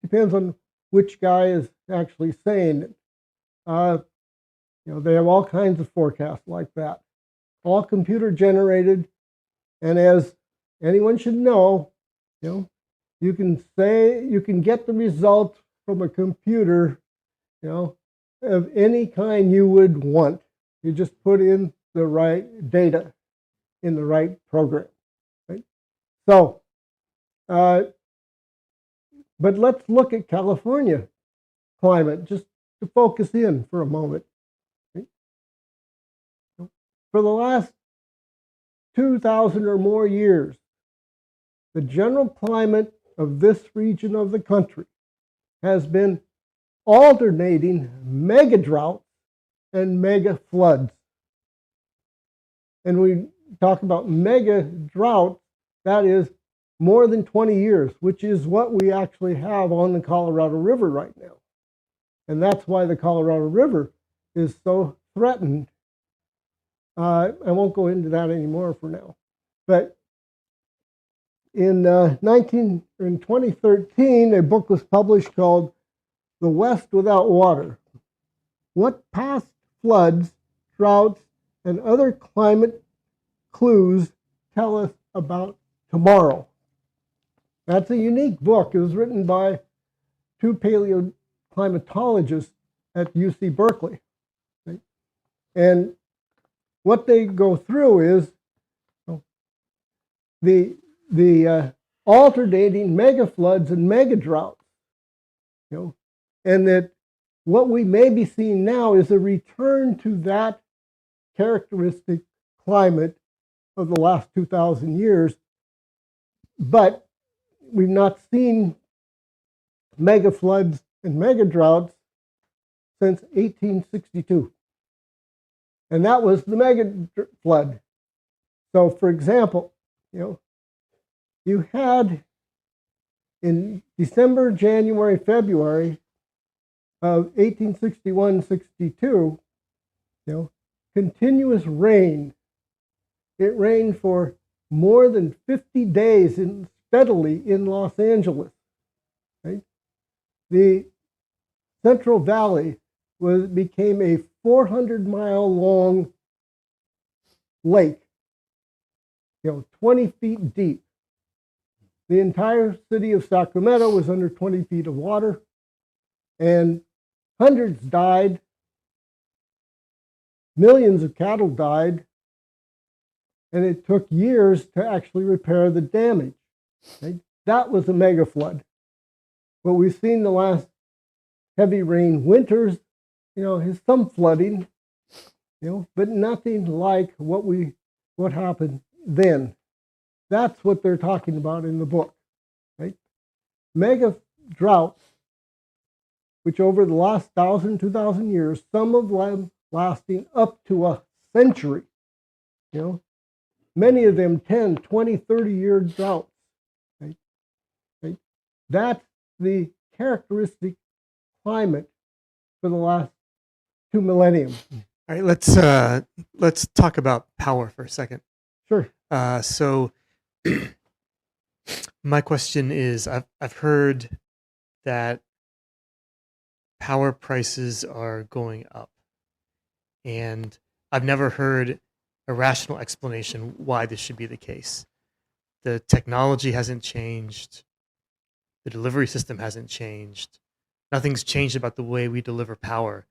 Depends on which guy is actually saying it. They have all kinds of forecasts like that, all computer generated. And as anyone should know, you can get the result from a computer, of any kind you would want. You just put in the right data in the right program, right? So, but let's look at California climate, just to focus in for a moment. Right? For the last 2,000 or more years, the general climate of this region of the country has been alternating mega droughts and mega floods. And we talk about mega drought, that is more than 20 years, which is what we actually have on the Colorado River right now. And that's why the Colorado River is so threatened. I won't go into that anymore for now. But in 2013, a book was published called The West Without Water: What Past Floods, Droughts, and Other Climate Clues Tell Us About Tomorrow. That's a unique book. It was written by two paleoclimatologists at UC Berkeley. Right? And what they go through is the alternating mega floods and mega droughts, and that what we may be seeing now is a return to that characteristic climate of the last 2,000 years, but we've not seen mega floods and mega droughts since 1862. And that was the mega flood. So, for example, you had in December, January, February of 1861-62, continuous rain. It rained for more than 50 days steadily in Los Angeles. Right? The Central Valley became a 400-mile-long lake, 20 feet deep. The entire city of Sacramento was under 20 feet of water, and hundreds died, millions of cattle died, and it took years to actually repair the damage. Right? That was a mega flood. What we've seen the last heavy rain winters, is some flooding, but nothing like what happened then. That's what they're talking about in the book, right? Mega droughts, which over the last 1,000, 2,000 years, some of them lasting up to a century, many of them 10, 20, 30-year droughts, right? That's the characteristic climate for the last 2 millennia.
All right, let's talk about power for a second.
Sure.
So my question is, I've heard that power prices are going up, and I've never heard a rational explanation why this should be the case. The technology hasn't changed. The delivery system hasn't changed. Nothing's changed about the way we deliver power,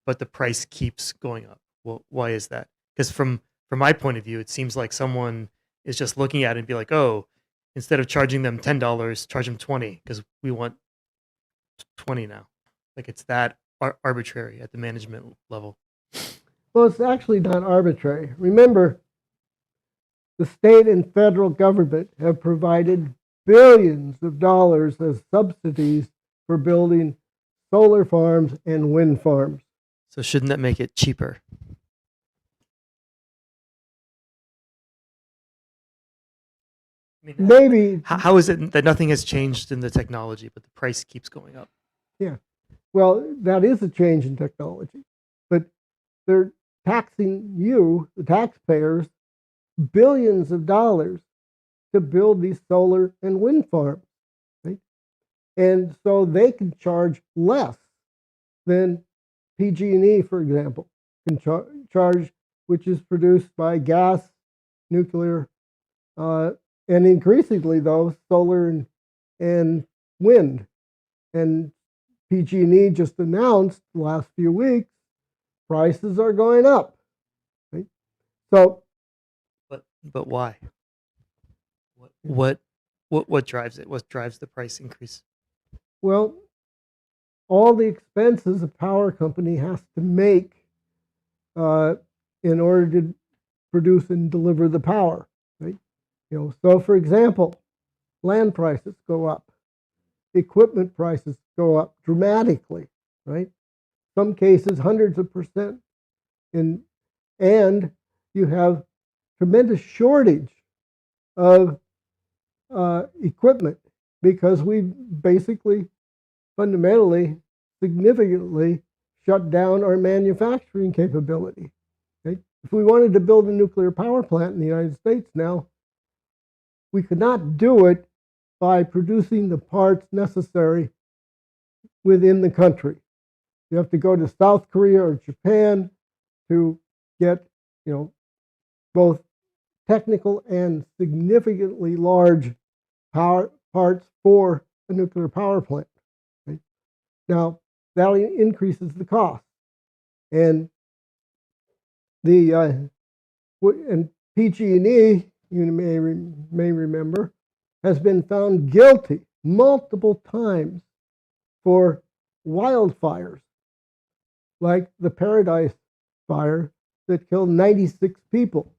but the price keeps going up. Well, why is that? Because from my point of view, it seems like someone is just looking at it and be like, oh, instead of charging them $10, charge them $20 because we want 20 now. Like it's that arbitrary at the management level.
Well, it's actually not arbitrary. Remember, the state and federal government have provided billions of dollars as subsidies for building solar farms and wind farms.
So shouldn't that make it cheaper? I mean,
Maybe.
how is it that nothing has changed in the technology, but the price keeps going up?
Yeah. Well, that is a change in technology, but they're taxing you, the taxpayers, billions of dollars to build these solar and wind farms, right? And so they can charge less than PG&E, for example, can charge, which is produced by gas, nuclear, and increasingly, though, solar and wind. And PG&E just announced the last few weeks prices are going up. Right? So,
but why? What drives it? What drives the price increase?
well, all the expenses a power company has to make in order to produce and deliver the power. Right? So for example, land prices go up, equipment prices go up dramatically. Right? Some cases hundreds of percent. And you have tremendous shortage of equipment because we basically, fundamentally, significantly shut down our manufacturing capability. Okay? If we wanted to build a nuclear power plant in the United States now, we could not do it by producing the parts necessary within the country. You have to go to South Korea or Japan to get, both technical and significantly large power parts for a nuclear power plant. Right? Now, that increases the cost, and and PG&E, you may remember, has been found guilty multiple times for wildfires, like the Paradise Fire that killed 96 people.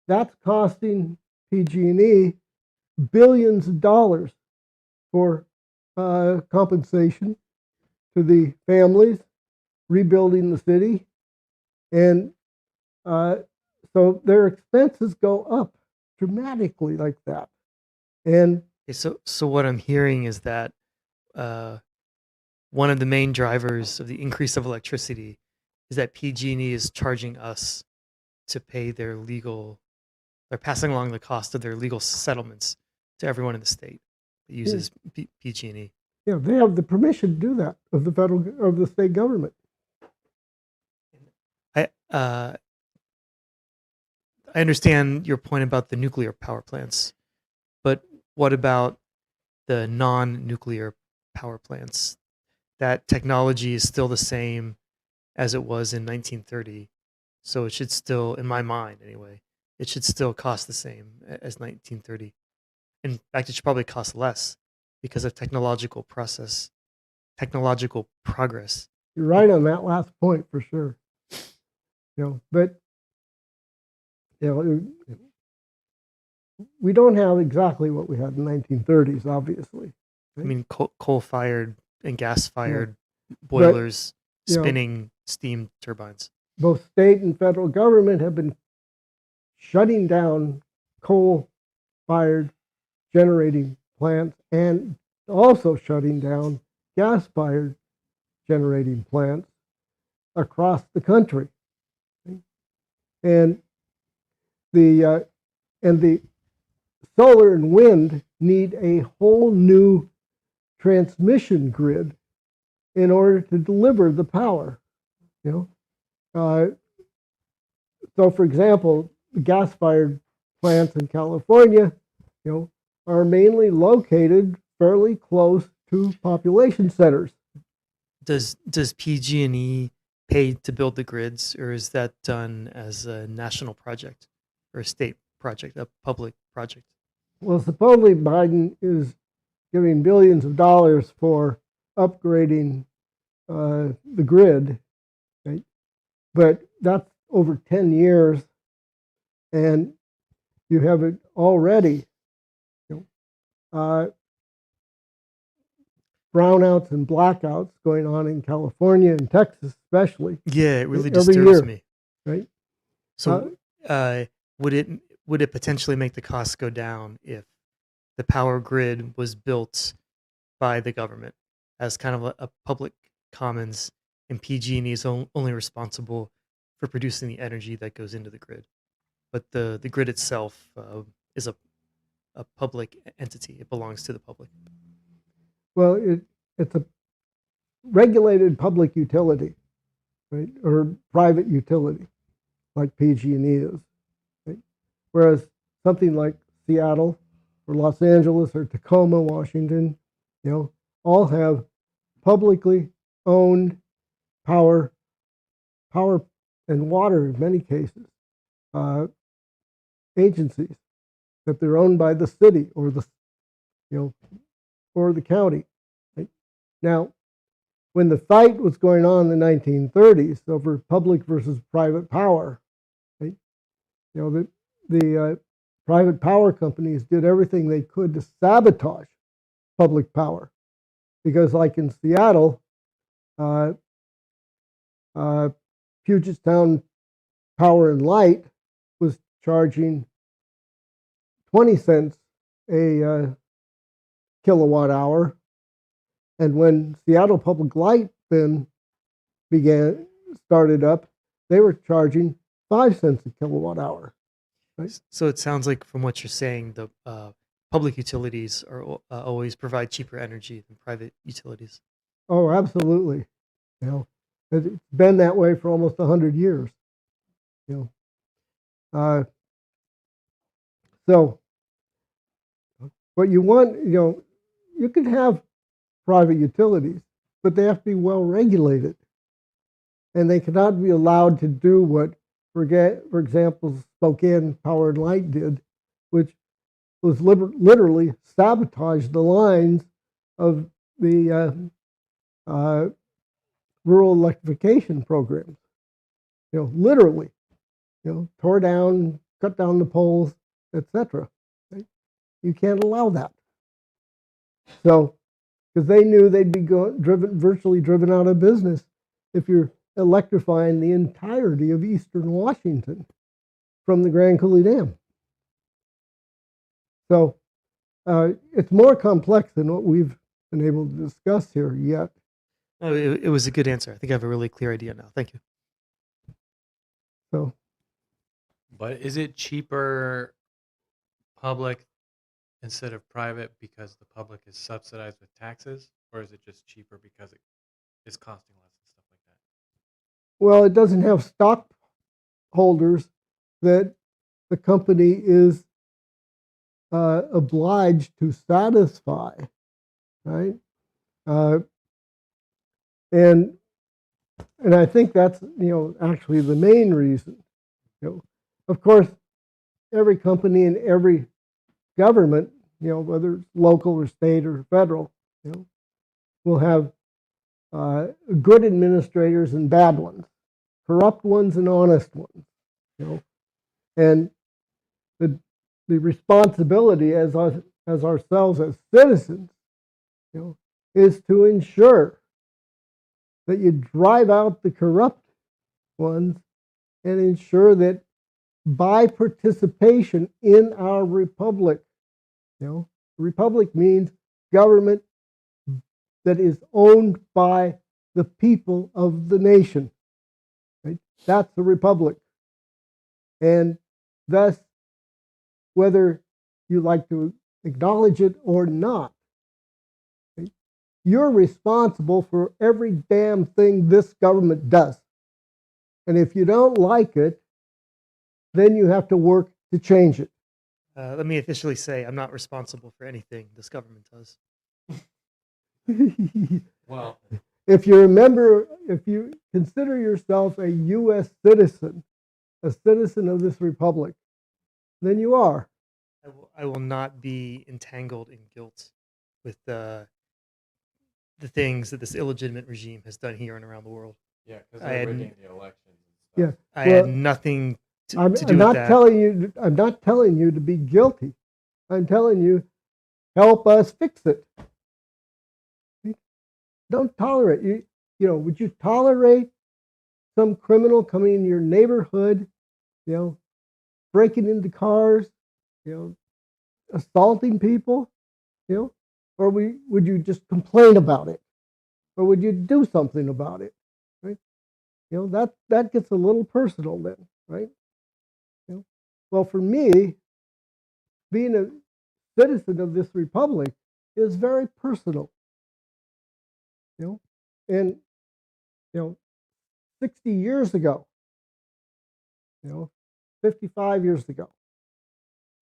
That's costing PG&E billions of dollars for compensation to the families, rebuilding the city, and so their expenses go up dramatically like that. And
Okay, so what I'm hearing is that one of the main drivers of the increase of electricity is that PG&E is charging us to pay their legal. They're passing along the cost of their legal settlements to everyone in the state that uses PG&E.
Yeah, they have the permission to do that of the state government.
I understand your point about the nuclear power plants, but what about the non-nuclear power plants? That technology is still the same as it was in 1930, so it should still, in my mind anyway, it should still cost the same as 1930. In fact, it should probably cost less because of technological progress.
You're right on that last point for sure. But we don't have exactly what we had in the 1930s, obviously.
Right? I mean, coal-fired and gas-fired boilers spinning steam turbines.
Both state and federal government have been shutting down coal-fired generating plants and also shutting down gas-fired generating plants across the country. And the solar and wind need a whole new transmission grid in order to deliver the power. So, for example, the gas-fired plants in California, are mainly located fairly close to population centers.
Does PG&E pay to build the grids, or is that done as a national project or a state project, a public project?
Well, supposedly Biden is giving billions of dollars for upgrading the grid, right? But that's over 10 years, and you have it already. Brownouts and blackouts going on in California and Texas, especially.
Yeah, it really
every
disturbs
year,
me.
right?
So, would it potentially make the costs go down if the power grid was built by the government? as kind of a public commons, and PG&E is only responsible for producing the energy that goes into the grid. But the grid itself is a public entity. It belongs to the public.
Well, it's a regulated public utility, right, or private utility, like PG&E is. Right? Whereas something like Seattle or Los Angeles or Tacoma, Washington, all have publicly owned power and water in many cases, agencies that they're owned by the city or the county. Right? Now, when the fight was going on in the 1930s over public versus private power, right? The private power companies did everything they could to sabotage public power, because, like in Seattle, Puget Sound Power and Light was charging 20 cents a kilowatt hour, and when Seattle Public Light then started up, they were charging 5 cents a kilowatt hour. Right?
So it sounds like, from what you're saying, the public utilities are always provide cheaper energy than private utilities.
Oh, absolutely. It's been that way for almost 100 years. So what you want, you can have private utilities, but they have to be well regulated, and they cannot be allowed to do what, for example, Spokane Power and Light did, which was literally sabotage the lines of the rural electrification programs. Literally, tore down, cut down the poles, etc. Right? You can't allow that. So, because they knew they'd be virtually driven out of business if you're electrifying the entirety of eastern Washington from the Grand Coulee Dam. So it's more complex than what we've been able to discuss here yet.
Oh, it was a good answer. I think I have a really clear idea now. Thank you.
So,
But is it cheaper public instead of private because the public is subsidized with taxes, or is it just cheaper because it is costing less and stuff like that?
well, it doesn't have stockholders that the company is obliged to satisfy, right? And I think that's actually the main reason. Of course, every company and every government, whether it's local or state or federal, will have good administrators and bad ones, corrupt ones and honest ones. And the responsibility as ourselves as citizens, is to ensure that you drive out the corrupt ones and ensure that by participation in our republic, republic means government that is owned by the people of the nation. Right? That's the republic. And thus, whether you like to acknowledge it or not, right, you're responsible for every damn thing this government does. And if you don't like it, then you have to work to change it.
Let me officially say I'm not responsible for anything this government does.
Well,
if you consider yourself a U.S. citizen, a citizen of this republic, then you are.
I will not be entangled in guilt with the things that this illegitimate regime has done here and around the world.
yeah, because they're rigging the elections and
Yeah,
stuff.
I had nothing to do with that.
I'm not telling you to be guilty. I'm telling you, help us fix it. Don't tolerate. Would you tolerate some criminal coming in your neighborhood, breaking into cars, assaulting people, or would you just complain about it? or would you do something about it? Right? You know, that gets a little personal then, right? You know? Well, for me, being a citizen of this republic is very personal. You know, and 60 years ago, 55 years ago,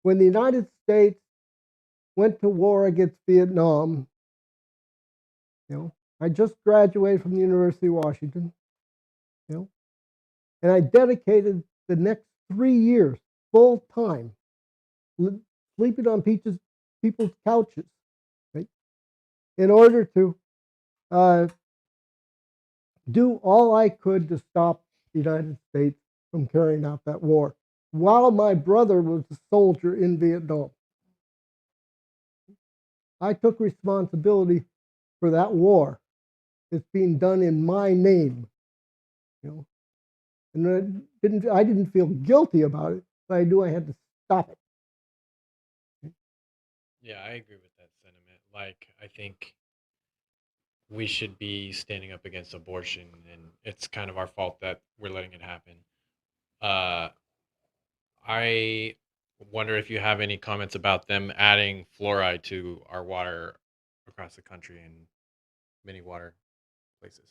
when the United States went to war against Vietnam, I just graduated from the University of Washington, and I dedicated the next 3 years full time sleeping on people's couches, right, in order to do all I could to stop the United States from carrying out that war, while my brother was a soldier in Vietnam. I took responsibility for that war. It's being done in my name, and I didn't feel guilty about it, but I knew I had to stop it.
Yeah, I agree with that sentiment. Like, I think we should be standing up against abortion, and it's kind of our fault that we're letting it happen. I wonder if you have any comments about them adding fluoride to our water across the country and many water places.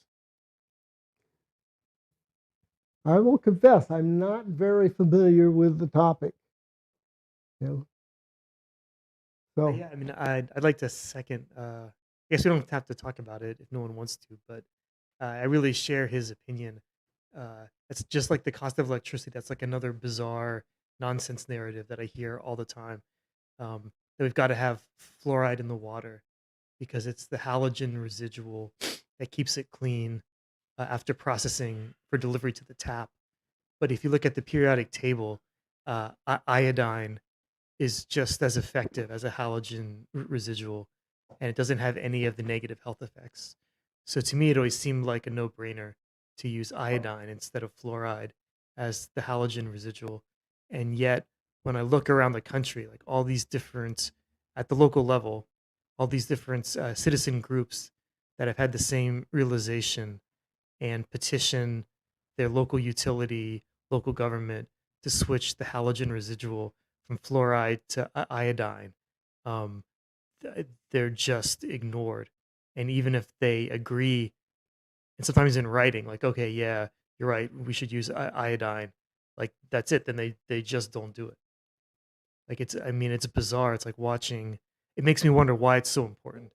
I will confess, I'm not very familiar with the topic. So
Yeah, I mean, I'd like to second. I guess we don't have to talk about it if no one wants to, but I really share his opinion. It's just like the cost of electricity. That's like another bizarre nonsense narrative that I hear all the time. That we've got to have fluoride in the water because it's the halogen residual that keeps it clean after processing for delivery to the tap. But if you look at the periodic table, iodine is just as effective as a halogen residual, and it doesn't have any of the negative health effects. So to me, it always seemed like a no-brainer to use iodine instead of fluoride as the halogen residual. And yet, when I look around the country, like all these different, at the local level, all these different citizen groups that have had the same realization and petition their local utility, local government to switch the halogen residual from fluoride to iodine, um, they're just ignored. And even if they agree, and sometimes in writing, like, okay, yeah, you're right, we should use iodine, like that's it, then they just don't do it. Like I mean, it's bizarre. It's like watching. It makes me wonder why it's so important.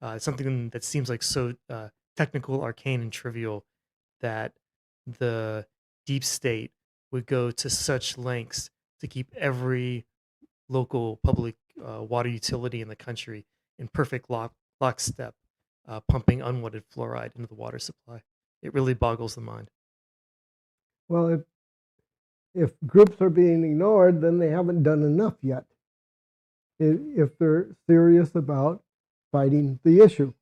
It's something that seems like so technical, arcane, and trivial that the deep state would go to such lengths to keep every local public water utility in the country in perfect lockstep, pumping unwanted fluoride into the water supply. It really boggles the mind.
well, if groups are being ignored, then they haven't done enough yet. If they're serious about fighting the issue,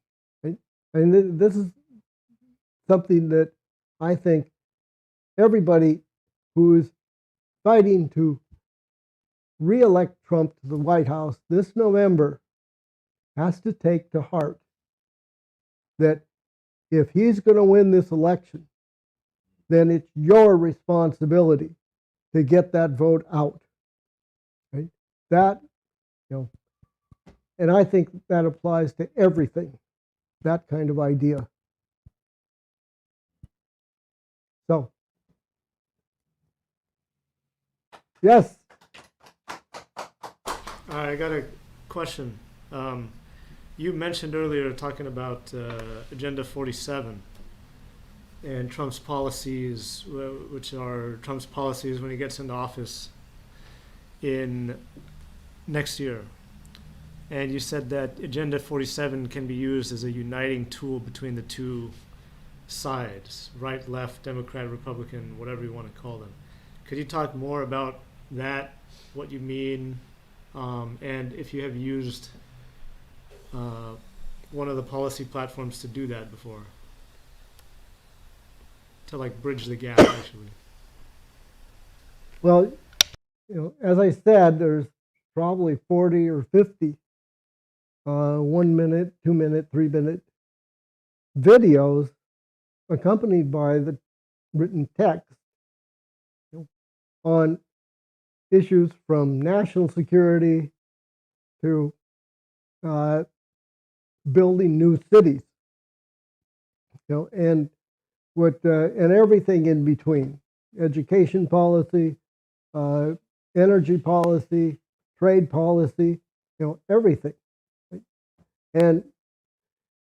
right? And this is something that I think everybody who is fighting to re-elect Trump to the White House this November has to take to heart that if he's going to win this election, then it's your responsibility to get that vote out. Right? That, and I think that applies to everything, that kind of idea. So, yes.
I got a question. You mentioned earlier talking about Agenda 47 and Trump's policies, which are Trump's policies when he gets into office in next year. And you said that Agenda 47 can be used as a uniting tool between the two sides, right, left, Democrat, Republican, whatever you want to call them. Could you talk more about that, what you mean, and if you have used one of the policy platforms to do that before? To like bridge the gap, actually.
Well, as I said, there's probably 40 or 50 1 minute, 2 minute, 3 minute videos accompanied by the written text on issues from national security to building new cities, and and everything in between: education policy, energy policy, trade policy, everything. Right? And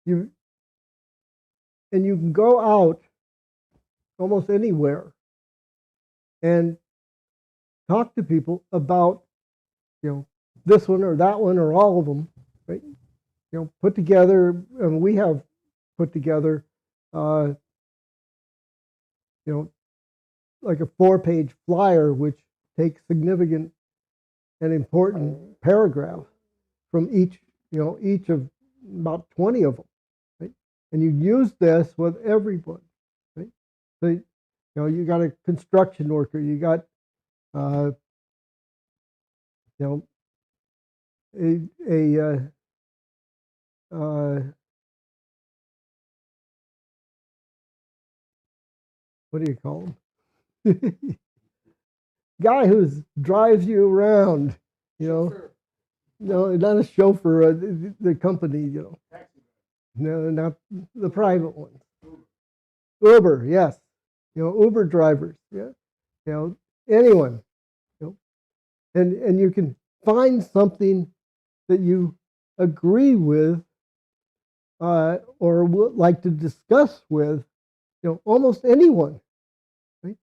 you can go out almost anywhere and talk to people about this one or that one or all of them, right? Put together, and we have put together like a 4-page flyer which takes significant and important paragraphs from each of about 20 of them, right? And you use this with everyone, right? So you got a construction worker, you got a what do you call him? Guy who drives you around, Chauffeur. No, not a chauffeur, the company, No, not the private ones. Uber, yes. Uber drivers, yeah. Anyone. And you can find something that you agree with or would like to discuss with, almost anyone, right?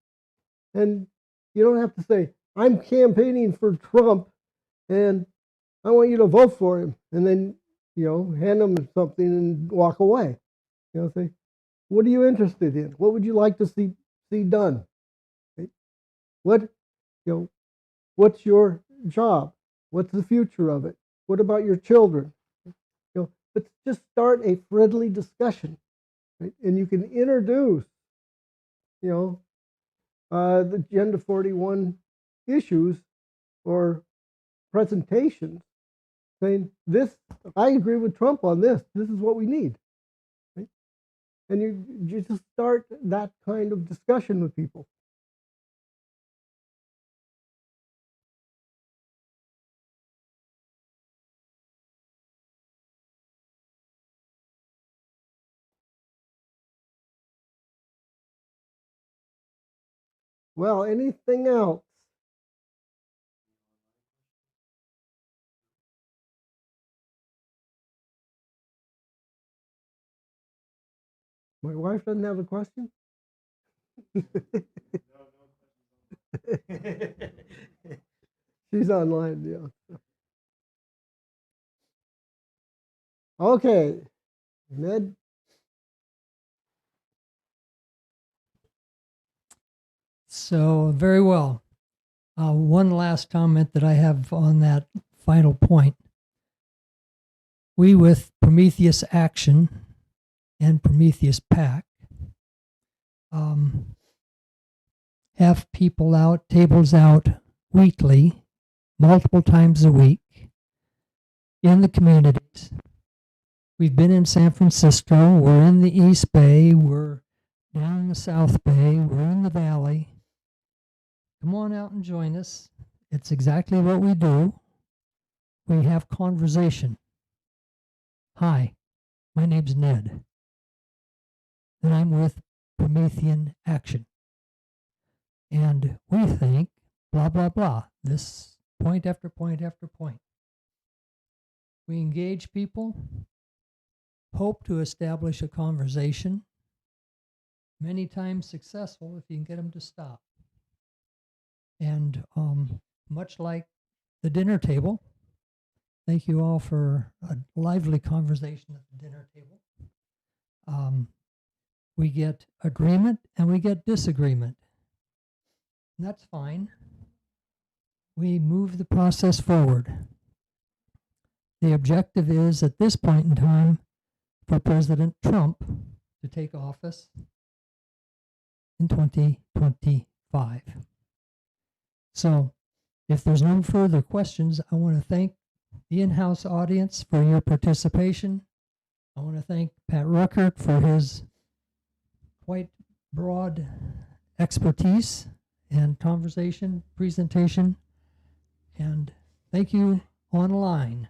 And you don't have to say, I'm campaigning for Trump and I want you to vote for him, and then hand them something and walk away. Say, what are you interested in? What would you like to see done? Right? What's your job? What's the future of it? What about your children? Let's just start a friendly discussion, right? And you can introduce, the Agenda 41 issues or presentations, saying this, I agree with Trump on this. This is what we need, right? And you just start that kind of discussion with people. Well, anything else? My wife doesn't have a question? She's online, yeah. Okay, Ned.
So, very well. One last comment that I have on that final point. We, with Prometheus Action and Prometheus PAC, have people out, tables out weekly, multiple times a week in the communities. We've been in San Francisco, we're in the East Bay, we're down in the South Bay, we're in the Valley. Come on out and join us. It's exactly what we do. We have conversation. Hi, my name's Ned, and I'm with Promethean Action. And we think blah, blah, blah. This point after point after point. We engage people, hope to establish a conversation, many times successful if you can get them to stop. And much like the dinner table, thank you all for a lively conversation at the dinner table. We get agreement and we get disagreement. And that's fine. We move the process forward. The objective is, at this point in time, for President Trump to take office in 2025. So, if there's no further questions, I want to thank the in-house audience for your participation. I want to thank Pat Ruckert for his quite broad expertise and conversation presentation. And thank you online.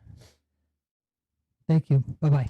Thank you. Bye-bye.